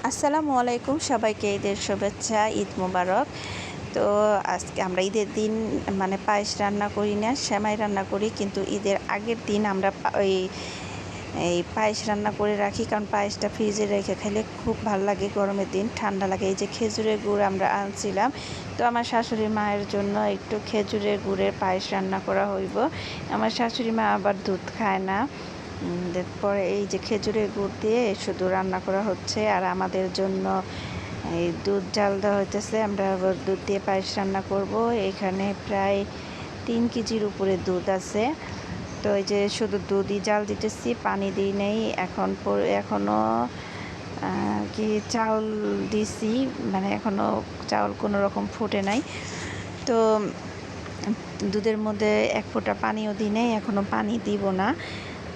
আসসালামু আলাইকুম, সবাইকে ঈদের শুভেচ্ছা, ঈদ মোবারক। তো আজকে আমরা ঈদের দিন পায়েস রান্না করি না, সেমাই রান্না করি, কিন্তু ঈদের আগের দিন আমরা এই পায়েস রান্না করে রাখি, কারণ পায়েসটা ফ্রিজে রেখে খেলে খুব ভালো লাগে। গরমের দিন ঠান্ডা লাগে। এই যে খেজুরের গুড় আমরা আনছিলাম, তো আমার শাশুড়ি মায়ের জন্য একটু খেজুরের গুড়ের পায়েস রান্না করা হইব। আমার শাশুড়ি মা আবার দুধ খায় না, পরে এই যে খেজুরের গুড় দিয়ে শুধু রান্না করা হচ্ছে। আর আমাদের জন্য এই দুধ জাল দেওয়া হইতেছে, আমরা আবার দুধ দিয়ে পায়েস রান্না করব। এখানে প্রায় 3 কেজির উপরে দুধ আছে। তো এই যে শুধু দুধই জাল দিতেছি, পানি দিই নেই। এখনও কি চাউল দিছি, এখনও চাউল কোনো রকম ফুটে নাই। তো দুধের মধ্যে এক ফোঁটা পানিও দিই নেই, এখনও পানি দিব না।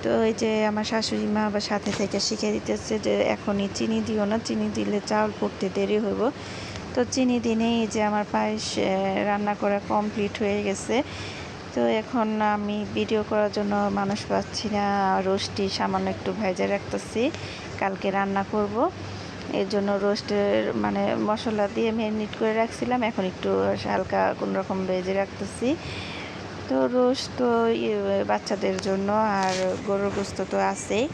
তো এই যে আমার শাশুড়ি মা আবার সাথে থেকে শিখে দিতেছে যে এখনই চিনি দিও না, চিনি দিলে চাউল ফুটতে দেরি হইব। তো চিনি দিনেই যে আমার পায়েস রান্না করা কমপ্লিট হয়ে গেছে। তো এখন আমি ভিডিও করার জন্য মানুষ পাচ্ছি না, রোস্টটি সামান্য একটু ভেজে রাখতেছি, কালকে রান্না করব। এর জন্য রোস্টের মশলা দিয়ে ম্যারিনেট করে রাখছিলাম, এখন একটু হালকা কোনো রকম ভেজে রাখতেছি। তো রোস্ট তো বাচ্চাদের জন্য, আর গরুর গোস্ত তো আছেই।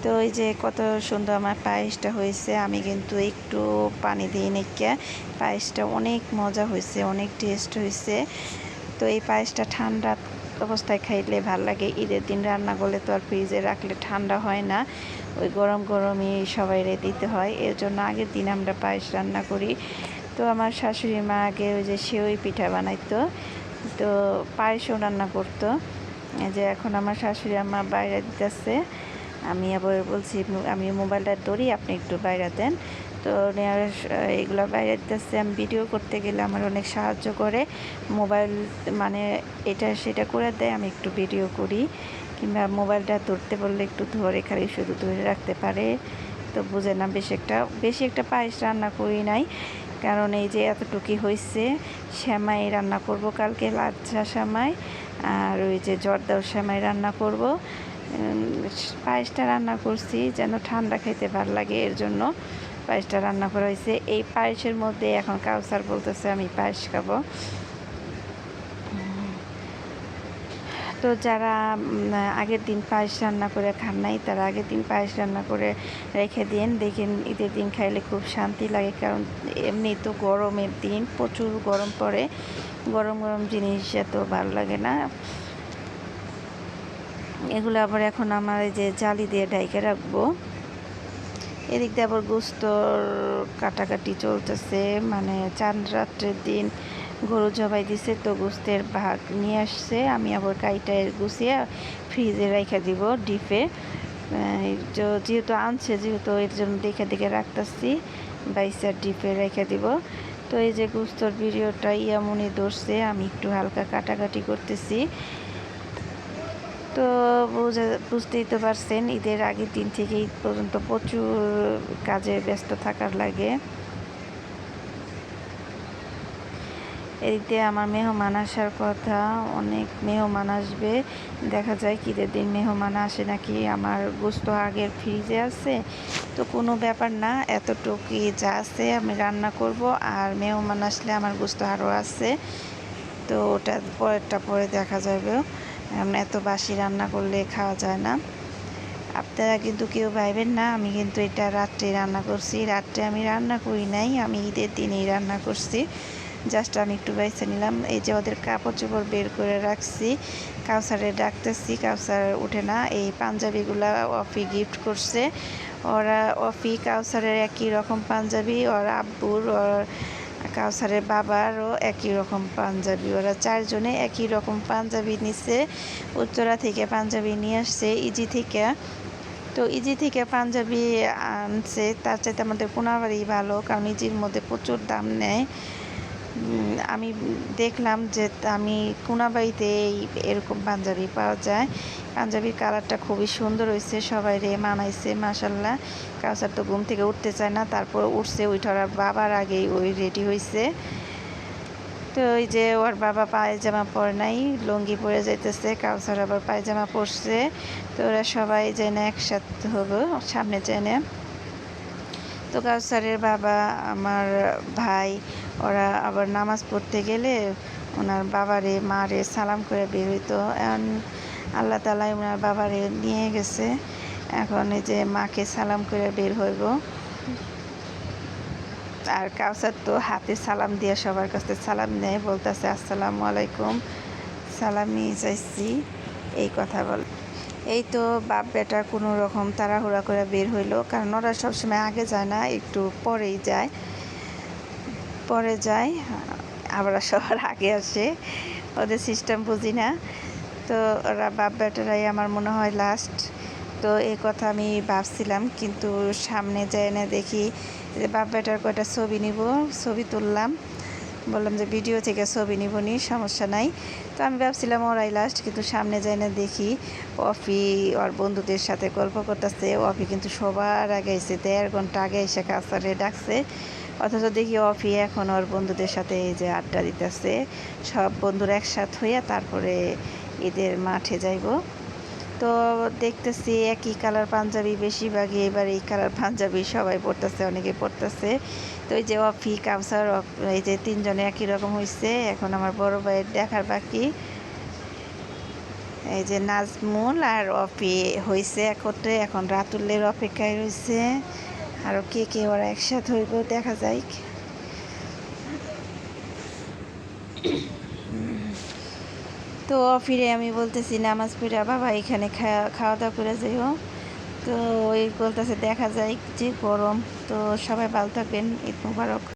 তো এই যে কত সুন্দর আমার পায়েসটা হয়েছে। আমি কিন্তু একটু পানি দিই নাকি, পায়েসটা অনেক মজা হয়েছে, অনেক টেস্ট হয়েছে। তো এই পায়েসটা ঠান্ডা অবস্থায় খাইলে ভাল লাগে। ঈদের দিন রান্না করলে তো আর ফ্রিজে রাখলে ঠান্ডা হয় না, ওই গরম গরমই সবাইরে দিতে হয়। এর জন্য আগের দিন আমরা পায়েস রান্না করি। তো আমার শাশুড়ি মা আগে ওই যে সেওই পিঠা বানাইতো, তো পায়েসও রান্না করতো। এই যে এখন আমার শাশুড়ি আম্মা বাইরে দিতেছে, আমি আবার বলছি আমি মোবাইলটা ধরি, আপনি একটু বাইরে দেন। তো এগুলো বাইরে দিতেছে, আমি ভিডিও করতে গেলে আমার অনেক সাহায্য করে। মোবাইল এটা সেটা করে দেয়, আমি একটু ভিডিও করি। কিংবা মোবাইলটা ধরতে বললে একটু ধরে, খালি শুধু ধরে রাখতে পারে। তো বুঝে না, বেশি একটা পায়েস রান্না করি নাই, কারণ এই যে এতটুকুই হয়েছে। সেমাই রান্না করব কালকে, লাচ্ছা সেমাই, আর ওই যে জর্দাও সেমাই রান্না করব। পায়েসটা রান্না করছি যেন ঠান্ডা খেতে ভালো লাগে, এর জন্য পায়েসটা রান্না করা হয়েছে। এই পায়েসের মধ্যে এখন কাউসার বলতেছে আমি পায়েস খাবো। তো যারা আগের দিন পায়েস রান্না করে খান নাই, তারা আগের দিন পায়েস রান্না করে রেখে দিন, দেখেন ঈদের দিন খাইলে খুব শান্তি লাগে। কারণ এমনি তো গরমের দিন প্রচুর গরম পড়ে, গরম গরম জিনিস এত ভালো লাগে না। এগুলো আবার এখন আমার এই যে জালি দিয়ে ঢাইকে রাখবো। এদিক দিয়ে আবার গোস্তর কাটাকাটি চলতেছে, চাঁদ রাত্রের দিন গরু জবাই দিছে, তো গোস্তের ভাগ নিয়ে আসছে। আমি আবার কাইটায় গুছিয়ে ফ্রিজে রেখে দিব ডিপে। যেহেতু আনছে, যেহেতু এর জন্য দেখে দেখে রাখতেছি, বাইসার ডিপে রেখে দিব। তো এই যে গোস্তর ভিডিওটা ইয়ামনি ধরছে, আমি একটু হালকা কাটাকাটি করতেছি। তো বুঝতেই তো পারছেন, ঈদের আগের দিন থেকে ঈদ পর্যন্ত প্রচুর কাজে ব্যস্ত থাকার লাগে। এদিকে আমার মেহমান আসার কথা, অনেক মেহমান আসবে। দেখা যায় কি ঈদের দিন মেহমান আসে নাকি, আমার গোস্ত আগের ফ্রিজে আছে, তো কোনো ব্যাপার না, এতটুকুই যা আছে আমি রান্না করব। আর মেহমান আসলে আমার গোস্ত আরও আছে, তো ওটা পরেরটা পরে দেখা যাবে। এত বাসি রান্না করলে খাওয়া যায় না। আপনারা কিন্তু কেউ ভাইবেন না, আমি কিন্তু এটা রাত্রে রান্না করছি। রাত্রে আমি রান্না করি নাই, আমি ঈদের দিনেই রান্না করছি। জাস্ট আমি একটু বাইছে নিলাম। এই যে ওদের কাপড় চোপড় বের করে রাখছি, কাউসারে ডাকতেছি, কাউসার উঠে না। এই পাঞ্জাবিগুলা অফি গিফট করছে, ওরা অফি কাউসারের একই রকম পাঞ্জাবি, ওর আব্বুর, ওর কাউসারের বাবারও একই রকম পাঞ্জাবি, ওরা চারজনে একই রকম পাঞ্জাবি নিছে। উত্তরা থেকে পাঞ্জাবি নিয়ে আসছে, ইজি থেকে। তো ইজি থেকে পাঞ্জাবি আনছে, তার চাইতে আমাদের কোনাবাড়ি ভালো, কারণ ইজির মধ্যে প্রচুর দাম নেয়। আমি দেখলাম যে আমি কোনাবাড়িতে এরকম পাঞ্জাবি পাওয়া যায়। পাঞ্জাবির কালারটা খুবই সুন্দর হয়েছে, সবাই রে মানাইছে মাশাল্লাহ। কাউসার তো ঘুম থেকে উঠতে চায় না, তারপর উঠছে, ওইটার বাবার আগেই ওই রেডি হয়েছে। তো ওই যে ওর বাবা পায়জামা পরে নাই, লুঙ্গি পরে যাইতেছে, কাউসার আবার পায়জামা পরছে। তো ওরা সবাই জেনে একসাথে হবো সামনে জেনে। তো কাউসারের বাবা, আমার ভাই, ওরা আবার নামাজ পড়তে গেলে ওনার বাবারে মারে সালাম করে বের হইতো। এখন আল্লাহ তাআলা ওনার বাবারে নিয়ে গেছে, এখন এই যে মাকে সালাম করে বের হইব। আর কাউসার তো হাতে সালাম দিয়ে সবার কাছে সালাম নেয়, বলতেছে আসসালামু আলাইকুম, সালামি চাইছি, এই কথা বল। এই তো বাপ বেটা কোনো রকম তাড়াহুড়া করে বের হইলো, কারণ ওরা সবসময় আগে যায় না, একটু পরেই যায়, পরে যায় আবার সবার আগে আসে, ওদের সিস্টেম বুঝি না। তো ওরা বাপ বেটারাই আমার মনে হয় লাস্ট। তো এই কথা আমি ভাবছিলাম, কিন্তু সামনে যায় না দেখি যে বাপ বেটার কয়টা ছবি নিব, ছবি তুললাম, বললাম যে ভিডিও থেকে ছবি নিব নি, সমস্যা নাই। তো আমি ভাবছিলাম ওরাই লাস্ট, কিন্তু সামনে যাই না দেখি অফি ওর বন্ধুদের সাথে গল্প করতেছে। অফি কিন্তু সবার আগে এসে 1.5 ঘন্টা আগে এসে কাছারে ডাকছে, অথচ দেখি অফি এখন ওর বন্ধুদের সাথে এই যে আড্ডা দিতেছে, সব বন্ধুরা একসাথ হইয়া তারপরে ঈদের মাঠে যাইব। তো দেখতেছি একই কালার পাঞ্জাবি, বেশিরভাগই এবার এই কালার পাঞ্জাবি সবাই পরতেছে, অনেকে পরতেছে। তো এই যে অফি, কাউসার, এই যে 3 জনে একই রকম হয়েছে। এখন আমার বড় ভাইয়ের দেখার বাকি, এই যে নাজমুল আর অফি হয়েছে একত্রে, এখন রাতুলের অপেক্ষায় রয়েছে। আরও কে কে ওরা একসাথে হইব দেখা যায়। তো ফিরে আমি বলতেছি নামাজ পড়া বাবা এখানে খাওয়া দাওয়া করে যাইও। তো ওই বলতেছে দেখা যায় যে গরম। তো সবাই ভালো থাকবেন, ঈদ মুবারক।